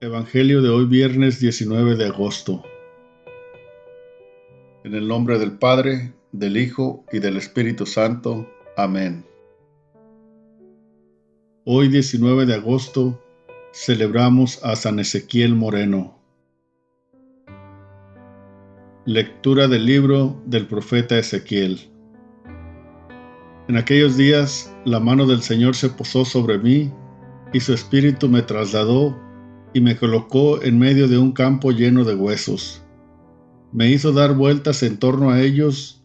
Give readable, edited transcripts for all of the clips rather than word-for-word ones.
Evangelio de hoy viernes 19 de agosto. En el nombre del Padre, del Hijo y del Espíritu Santo. Amén. Hoy 19 de agosto celebramos a San Ezequiel Moreno. Lectura del libro del profeta Ezequiel. En aquellos días la mano del Señor se posó sobre mí y su espíritu me trasladó y me colocó en medio de un campo lleno de huesos. Me hizo dar vueltas en torno a ellos.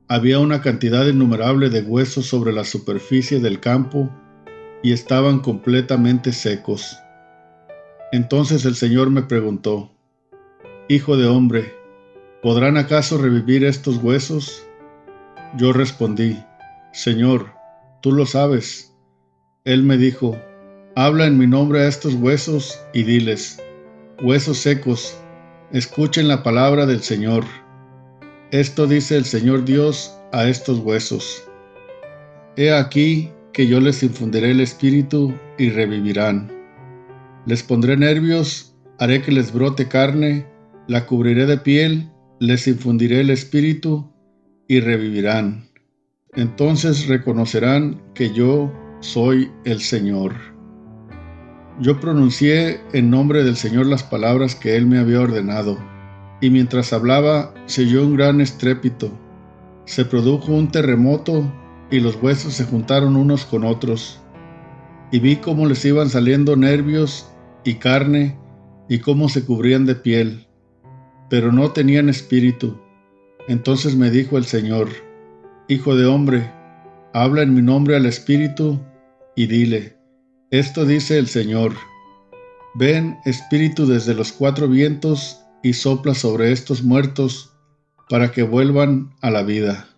Había una cantidad innumerable de huesos sobre la superficie del campo y estaban completamente secos. Entonces el Señor me preguntó: Hijo de hombre, ¿podrán acaso revivir estos huesos? Yo respondí: Señor, tú lo sabes. Él me dijo: Habla en mi nombre a estos huesos y diles: Huesos secos, escuchen la palabra del Señor. Esto dice el Señor Dios a estos huesos: He aquí que yo les infundiré el espíritu y revivirán. Les pondré nervios, haré que les brote carne, la cubriré de piel, les infundiré el espíritu y revivirán. Entonces reconocerán que yo soy el Señor. Yo pronuncié en nombre del Señor las palabras que Él me había ordenado, y mientras hablaba se oyó un gran estrépito. Se produjo un terremoto y los huesos se juntaron unos con otros, y vi cómo les iban saliendo nervios y carne y cómo se cubrían de piel, pero no tenían espíritu. Entonces me dijo el Señor: Hijo de hombre, habla en mi nombre al espíritu y dile: Esto dice el Señor: Ven, espíritu, desde los cuatro vientos y sopla sobre estos muertos para que vuelvan a la vida.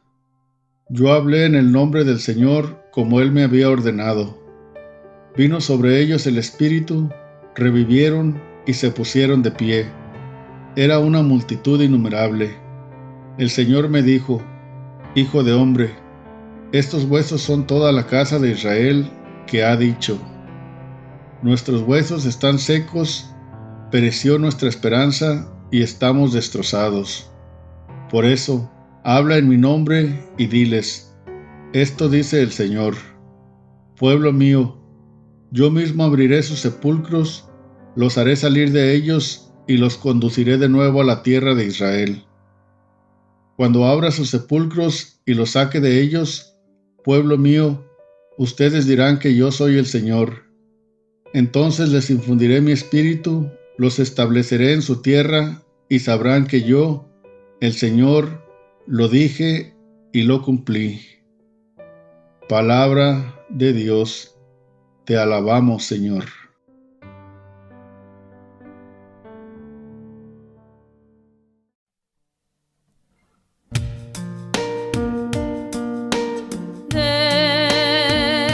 Yo hablé en el nombre del Señor como Él me había ordenado. Vino sobre ellos el espíritu, revivieron y se pusieron de pie. Era una multitud innumerable. El Señor me dijo: Hijo de hombre, estos huesos son toda la casa de Israel que ha dicho: Nuestros huesos están secos, pereció nuestra esperanza y estamos destrozados. Por eso, habla en mi nombre y diles: Esto dice el Señor: Pueblo mío, yo mismo abriré sus sepulcros, los haré salir de ellos y los conduciré de nuevo a la tierra de Israel. Cuando abra sus sepulcros y los saque de ellos, pueblo mío, ustedes dirán que yo soy el Señor. Entonces les infundiré mi espíritu, los estableceré en su tierra y sabrán que yo, el Señor, lo dije y lo cumplí. Palabra de Dios. Te alabamos, Señor.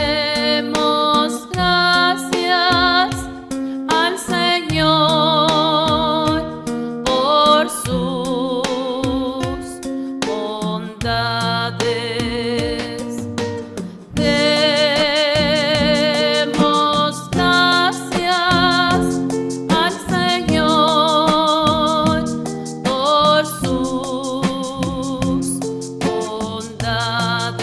Demos gracias al Señor por sus bondades. Demos gracias al Señor por sus bondades.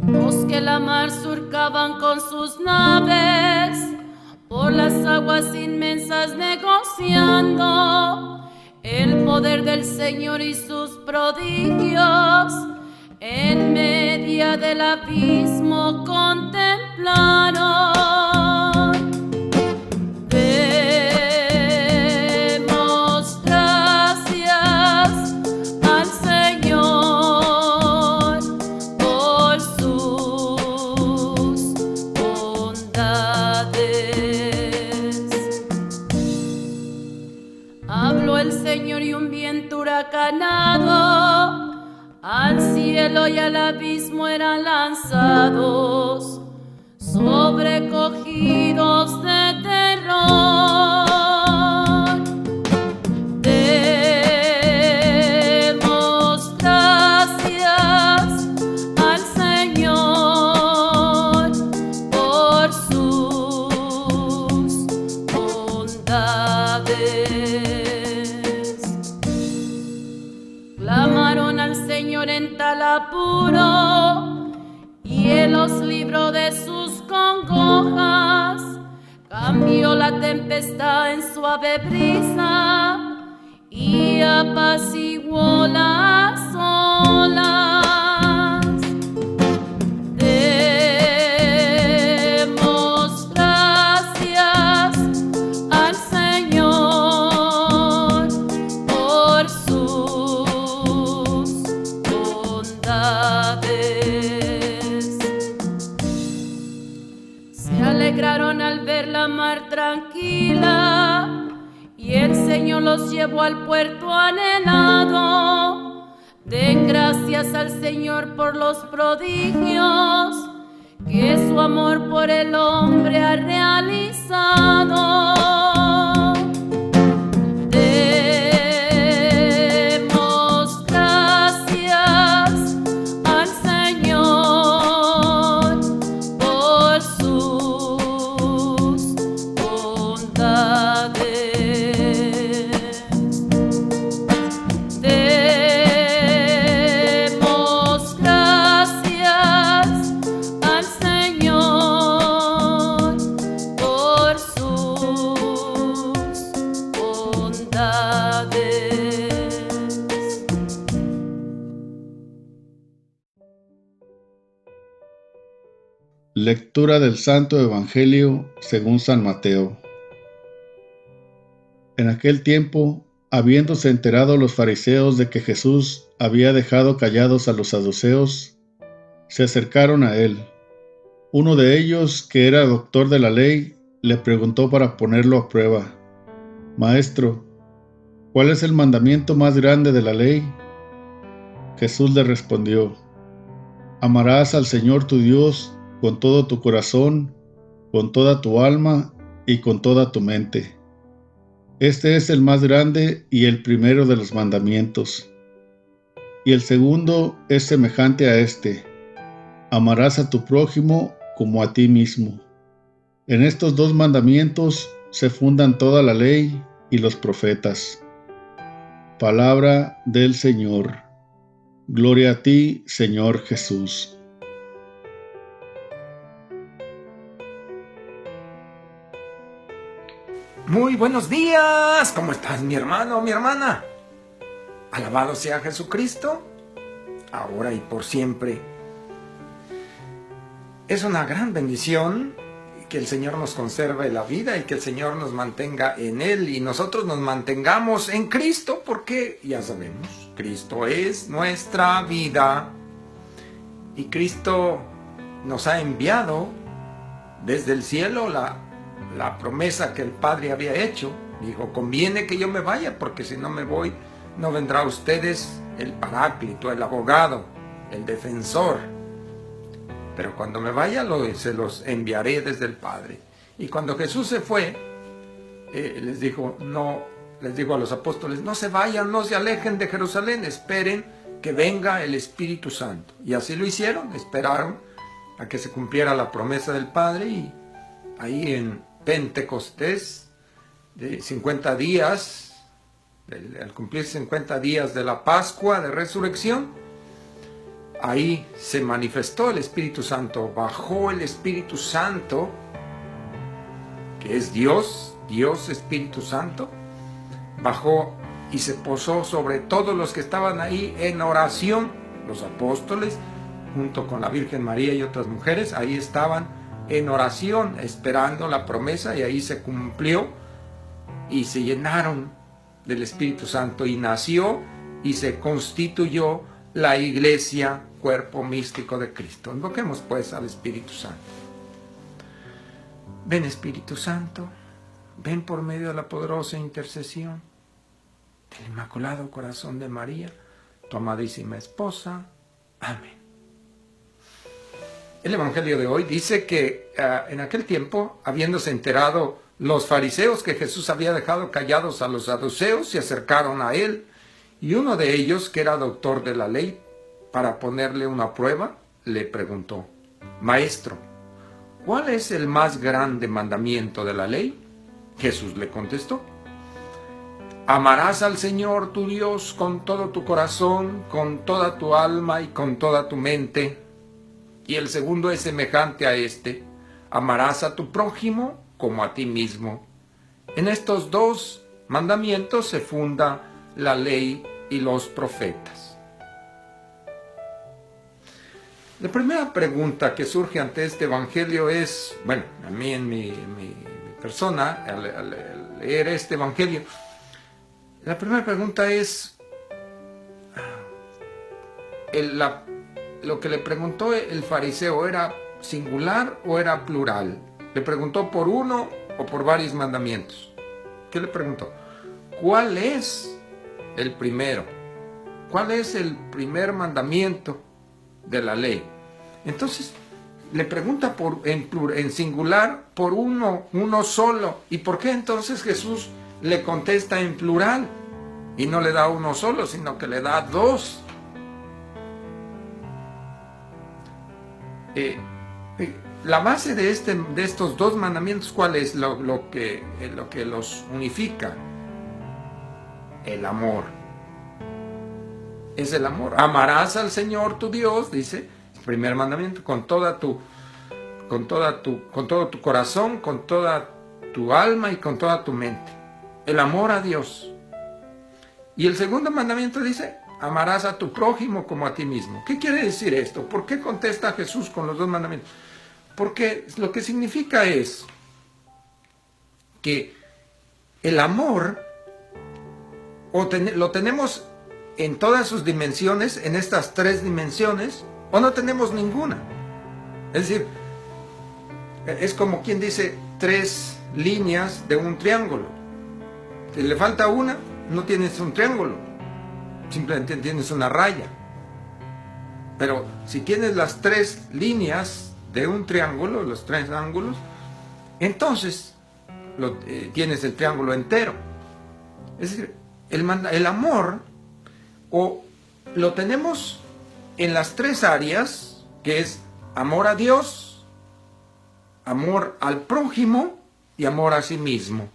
Los que la mar surcaban con sus naves, por las aguas inmensas negociando el poder del Señor y sus prodigios, en medio del abismo contemplaron. Demos gracias al Señor por sus bondades. Habló el Señor y un viento huracanado al cielo y al abismo eran lanzados, sobrecogidos de terror. Demos gracias al Señor por su apuro y Él los libró de sus congojas, cambió la tempestad en suave brisa y apaciguó las olas. Demos gracias al Señor por sus bondades. Se alegraron al ver la mar tranquila y el Señor los llevó al puerto anhelado. Den gracias al Señor por los prodigios que su amor por el hombre ha realizado. Demos gracias al Señor por sus bondades. Demos gracias al Señor por sus bondades. Lectura del Santo Evangelio según San Mateo. En aquel tiempo, habiéndose enterado los fariseos de que Jesús había dejado callados a los saduceos, se acercaron a él. Uno de ellos, que era doctor de la ley, le preguntó para ponerlo a prueba: Maestro, ¿cuál es el mandamiento más grande de la ley? Jesús le respondió: Amarás al Señor tu Dios con todo tu corazón, con toda tu alma y con toda tu mente. Este es el más grande y el primero de los mandamientos. Y el segundo es semejante a este: amarás a tu prójimo como a ti mismo. En estos dos mandamientos se fundan toda la ley y los profetas. Palabra del Señor. Gloria a ti, Señor Jesús. Muy buenos días, ¿cómo estás, mi hermano, mi hermana? Alabado sea Jesucristo, ahora y por siempre. Es una gran bendición que el Señor nos conserve la vida y que el Señor nos mantenga en Él y nosotros nos mantengamos en Cristo, porque ya sabemos, Cristo es nuestra vida y Cristo nos ha enviado desde el cielo la promesa que el Padre había hecho. Dijo: conviene que yo me vaya, porque si no me voy, no vendrá a ustedes el Paráclito, el abogado, el defensor. Pero cuando me vaya, se los enviaré desde el Padre. Y cuando Jesús se fue, les dijo a los apóstoles: no se vayan, no se alejen de Jerusalén, esperen que venga el Espíritu Santo. Y así lo hicieron, esperaron a que se cumpliera la promesa del Padre, y ahí en Pentecostés, de 50 días, al cumplir 50 días de la Pascua de Resurrección, ahí se manifestó el Espíritu Santo, bajó el Espíritu Santo, que es Dios Espíritu Santo, bajó y se posó sobre todos los que estaban ahí en oración. Los apóstoles, junto con la Virgen María y otras mujeres, ahí estaban en oración, esperando la promesa, y ahí se cumplió y se llenaron del Espíritu Santo y nació y se constituyó la Iglesia, cuerpo místico de Cristo. Invoquemos pues al Espíritu Santo. Ven, Espíritu Santo, ven por medio de la poderosa intercesión del Inmaculado Corazón de María, tu amadísima esposa. Amén. El Evangelio de hoy dice que en aquel tiempo, habiéndose enterado los fariseos que Jesús había dejado callados a los saduceos, se acercaron a él, y uno de ellos, que era doctor de la ley, para ponerle una prueba, le preguntó: Maestro, ¿cuál es el más grande mandamiento de la ley? Jesús le contestó: Amarás al Señor tu Dios con todo tu corazón, con toda tu alma y con toda tu mente. Y el segundo es semejante a este. Amarás a tu prójimo como a ti mismo. En estos dos mandamientos se funda la ley y los profetas. La primera pregunta que surge ante este evangelio es, bueno, a mí en mi persona, al leer este evangelio, la primera pregunta es, lo que le preguntó el fariseo, ¿era singular o era plural? ¿Le preguntó por uno o por varios mandamientos? ¿Qué le preguntó? ¿Cuál es el primero? ¿Cuál es el primer mandamiento de la ley? Entonces, le pregunta en singular por uno solo. ¿Y por qué entonces Jesús le contesta en plural? Y no le da uno solo, sino que le da dos. La base de estos dos mandamientos, ¿cuál es lo que los unifica? El amor. Es el amor. Amarás al Señor tu Dios, dice el primer mandamiento, con todo tu corazón, con toda tu alma y con toda tu mente. El amor a Dios. Y el segundo mandamiento dice, amarás a tu prójimo como a ti mismo. ¿Qué quiere decir esto? ¿Por qué contesta Jesús con los dos mandamientos? Porque lo que significa es que el amor lo tenemos en todas sus dimensiones, en estas tres dimensiones, o no tenemos ninguna. Es decir, es como quien dice tres líneas de un triángulo. Si le falta una, no tienes un triángulo, simplemente tienes una raya. Pero si tienes las tres líneas de un triángulo, los tres ángulos, entonces tienes el triángulo entero. Es decir, el amor o lo tenemos en las tres áreas, que es amor a Dios, amor al prójimo y amor a sí mismo.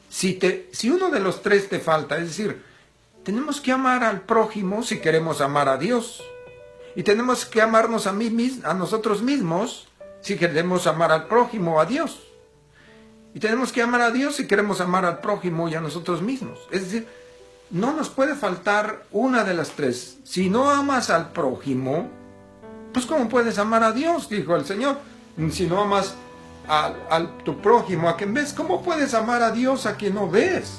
Si uno de los tres te falta, es decir, tenemos que amar al prójimo si queremos amar a Dios. Y tenemos que amarnos a nosotros mismos si queremos amar al prójimo o a Dios. Y tenemos que amar a Dios si queremos amar al prójimo y a nosotros mismos. Es decir, no nos puede faltar una de las tres. Si no amas al prójimo, pues ¿cómo puedes amar a Dios? Dijo el Señor. Si no amas a tu prójimo, a quien ves, ¿cómo puedes amar a Dios a quien no ves?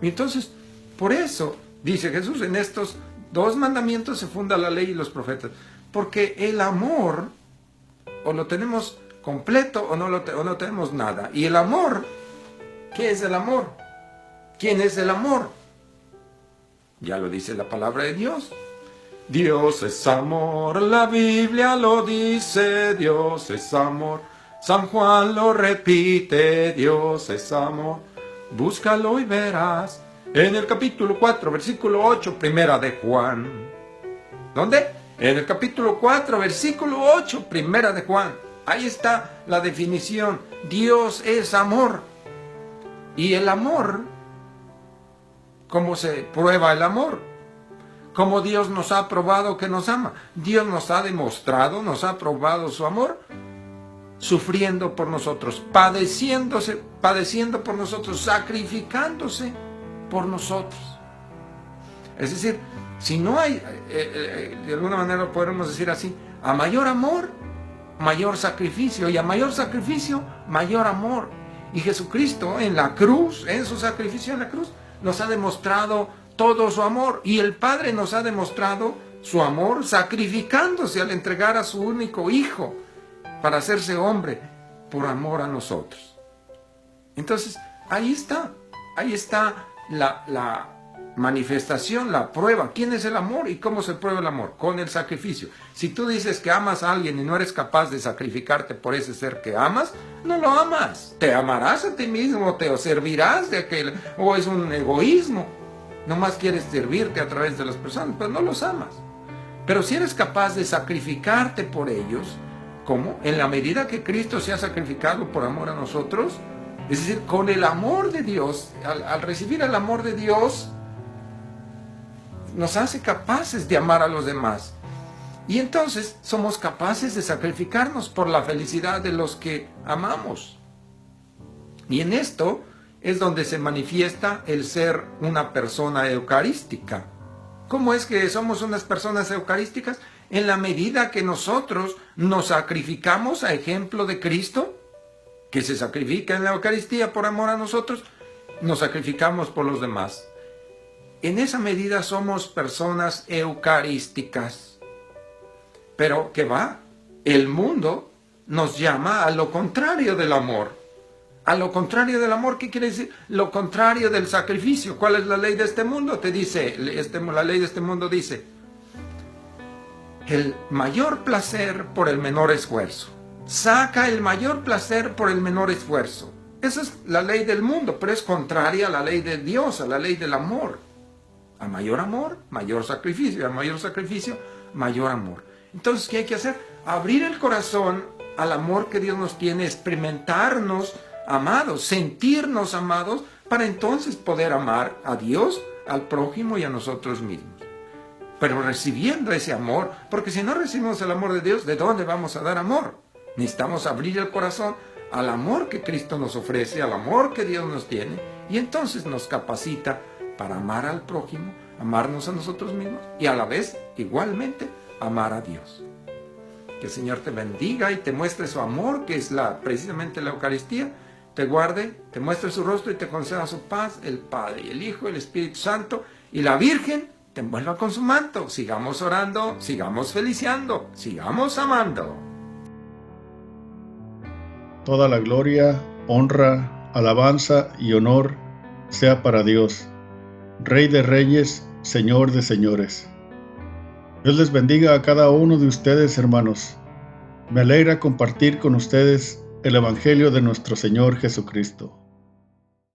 Y entonces, por eso, dice Jesús, en estos dos mandamientos se funda la ley y los profetas. Porque el amor, o lo tenemos completo o no tenemos nada. Y el amor, ¿qué es el amor? ¿Quién es el amor? Ya lo dice la palabra de Dios. Dios es amor, la Biblia lo dice, Dios es amor. San Juan lo repite, Dios es amor. Búscalo y verás. En el capítulo 4, versículo 8, primera de Juan. ¿Dónde? En el capítulo 4, versículo 8, primera de Juan. Ahí está la definición. Dios es amor. Y el amor, ¿cómo se prueba el amor? ¿Cómo Dios nos ha probado que nos ama? Dios nos ha demostrado, nos ha probado su amor, sufriendo por nosotros, padeciendo por nosotros, sacrificándose por nosotros. Es decir, si no hay, de alguna manera lo podremos decir así, a mayor amor, mayor sacrificio, y a mayor sacrificio, mayor amor. Y Jesucristo en la cruz, en su sacrificio en la cruz, nos ha demostrado todo su amor, y el Padre nos ha demostrado su amor sacrificándose al entregar a su único Hijo para hacerse hombre por amor a nosotros. Entonces, ahí está la manifestación, la prueba. ¿Quién es el amor y cómo se prueba el amor? Con el sacrificio. Si tú dices que amas a alguien y no eres capaz de sacrificarte por ese ser que amas, no lo amas. Te amarás a ti mismo, te servirás de aquel, o es un egoísmo. Nomás quieres servirte a través de las personas, pero no los amas. Pero si eres capaz de sacrificarte por ellos, ¿cómo? En la medida que Cristo se ha sacrificado por amor a nosotros, Es decir, con el amor de Dios, al recibir el amor de Dios, nos hace capaces de amar a los demás. Y entonces somos capaces de sacrificarnos por la felicidad de los que amamos. Y en esto es donde se manifiesta el ser una persona eucarística. ¿Cómo es que somos unas personas eucarísticas? En la medida que nosotros nos sacrificamos a ejemplo de Cristo, que se sacrifica en la Eucaristía por amor a nosotros, nos sacrificamos por los demás. En esa medida somos personas eucarísticas. Pero ¿qué va? El mundo nos llama a lo contrario del amor. A lo contrario del amor, ¿qué quiere decir? Lo contrario del sacrificio. ¿Cuál es la ley de este mundo? Te dice, la ley de este mundo dice, el mayor placer por el menor esfuerzo. Saca el mayor placer por el menor esfuerzo. Esa es la ley del mundo, pero es contraria a la ley de Dios, a la ley del amor. A mayor amor, mayor sacrificio. A mayor sacrificio, mayor amor. Entonces, ¿qué hay que hacer? Abrir el corazón al amor que Dios nos tiene, experimentarnos amados, sentirnos amados, para entonces poder amar a Dios, al prójimo y a nosotros mismos. Pero recibiendo ese amor, porque si no recibimos el amor de Dios, ¿de dónde vamos a dar amor? Necesitamos abrir el corazón al amor que Cristo nos ofrece, al amor que Dios nos tiene, y entonces nos capacita para amar al prójimo, amarnos a nosotros mismos y a la vez, igualmente, amar a Dios. Que el Señor te bendiga y te muestre su amor, que es precisamente la Eucaristía, te guarde, te muestre su rostro y te conceda su paz, el Padre, el Hijo, el Espíritu Santo, y la Virgen te envuelva con su manto. Sigamos orando, sigamos feliciando, sigamos amando. Toda la gloria, honra, alabanza y honor sea para Dios, Rey de reyes, Señor de señores. Dios les bendiga a cada uno de ustedes, hermanos. Me alegra compartir con ustedes el Evangelio de nuestro Señor Jesucristo.